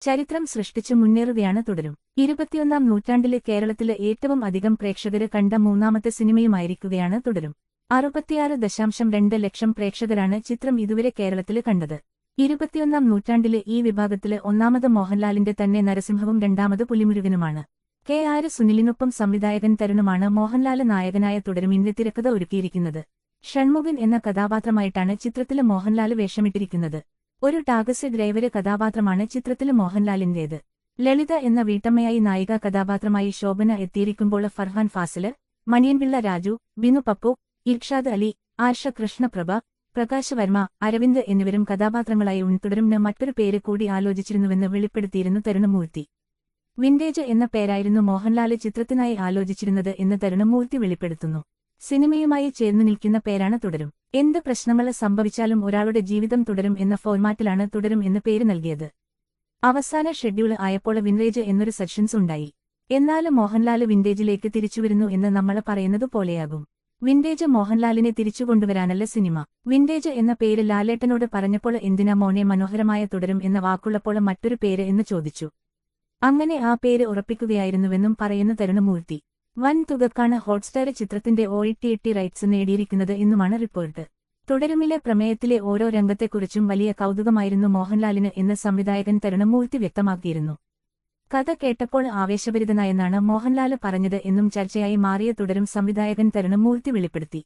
ചരിത്രം സൃഷ്ടിച്ചു മുന്നേറുകയാണ് തുടരും. 21ാം നൂറ്റാണ്ടിലെ കേരളത്തിലെ ഏറ്റവും അധികം പ്രേക്ഷകര് കണ്ട മൂന്നാമത്തെ സിനിമയുമായിരിക്കുകയാണ് തുടരും. 66.2 ലക്ഷം പ്രേക്ഷകരാണ് ചിത്രം ഇതുവരെ കേരളത്തില് കണ്ടത്. 21ാം നൂറ്റാണ്ടിലെ ഈ വിഭാഗത്തില് ഒന്നാമത് മോഹൻലാലിന്റെ തന്നെ നരസിംഹവും രണ്ടാമത് പുലിമുരുകനുമാണ്. കെ. സുനിലിനൊപ്പം സംവിധായകൻ തരുണുമാണ് മോഹൻലാല് നായകനായ തുടരുമിന്റെ തിരക്കഥ ഒരുക്കിയിരിക്കുന്നത്. ഷൺമുഖൻ എന്ന കഥാപാത്രമായിട്ടാണ് ചിത്രത്തില് മോഹൻലാല് വേഷമിട്ടിരിക്കുന്നത്. ഒരു ടാക്സി ഡ്രൈവര് കഥാപാത്രമാണ് ചിത്രത്തില് മോഹൻലാലിന്റേത്. ലളിത എന്ന വീട്ടമ്മയായി നായികാ കഥാപാത്രമായി ശോഭന എത്തിയിരിക്കുമ്പോൾ ഫർഹാൻ ഫാസില്, മണിയൻപിള്ള രാജു, ബിനു പപ്പു, ഇർഷാദ് അലി, ആർഷ കൃഷ്ണപ്രഭ, പ്രകാശ് വർമ്മ, അരവിന്ദ് എന്നിവരും കഥാപാത്രങ്ങളായി തുടരുമിന് മറ്റൊരു പേര് കൂടി ആലോചിച്ചിരുന്നുവെന്ന് വെളിപ്പെടുത്തിയിരുന്നു തരുണമൂർത്തി. വിന്റേജ് എന്ന പേരായിരുന്നു മോഹൻലാല് ചിത്രത്തിനായി ആലോചിച്ചിരുന്നത് എന്ന് തരുണമൂർത്തി വെളിപ്പെടുത്തുന്നു. സിനിമയുമായി ചേർന്നു നിൽക്കുന്ന പേരാണ് തുടരും. എന്ത് പ്രശ്നങ്ങള് സംഭവിച്ചാലും ഒരാളുടെ ജീവിതം തുടരും എന്ന ഫോർമാറ്റിലാണ് തുടരും എന്ന് പേര് നൽകിയത്. അവസാന ഷെഡ്യൂള് ആയപ്പോൾ വിന്റേജ് എന്നൊരു സെഷൻസ് ഉണ്ടായി. എന്നാല് മോഹൻലാല് വിന്റേജിലേക്ക് തിരിച്ചുവരുന്നു എന്ന് നമ്മള് പറയുന്നത് പോലെയാകും. വിന്റേജ് മോഹൻലാലിനെ തിരിച്ചുകൊണ്ടുവരാനല്ല സിനിമ. വിന്റേജ് എന്ന പേര് ലാലേട്ടനോട് പറഞ്ഞപ്പോൾ എന്തിനാ മോനെ മനോഹരമായ തുടരും എന്ന വാക്കുള്ളപ്പോൾ മറ്റൊരു പേര് എന്ന് ചോദിച്ചു. അങ്ങനെ ആ പേര് ഉറപ്പിക്കുകയായിരുന്നുവെന്നും പറയുന്നു തരുണമൂർത്തി. വൻ തുകക്കാണ് ഹോട്ട്സ്റ്റാർ ചിത്രത്തിന്റെ OTT റൈറ്റ്സ് നേടിയിരിക്കുന്നത് എന്നുമാണ് റിപ്പോർട്ട്. തുടരുമിലെ പ്രമേയത്തിലെ ഓരോ രംഗത്തെക്കുറിച്ചും വലിയ കൗതുകമായിരുന്നു മോഹൻലാലിന് എന്ന് സംവിധായകൻ തരുണമൂർത്തി വ്യക്തമാക്കിയിരുന്നു. കഥ കേട്ടപ്പോൾ ആവേശഭരിതനായെന്നാണ് മോഹൻലാല് പറഞ്ഞത് എന്നും ചർച്ചയായി മാറിയ തുടരും സംവിധായകൻ തരുണമൂർത്തി വെളിപ്പെടുത്തി.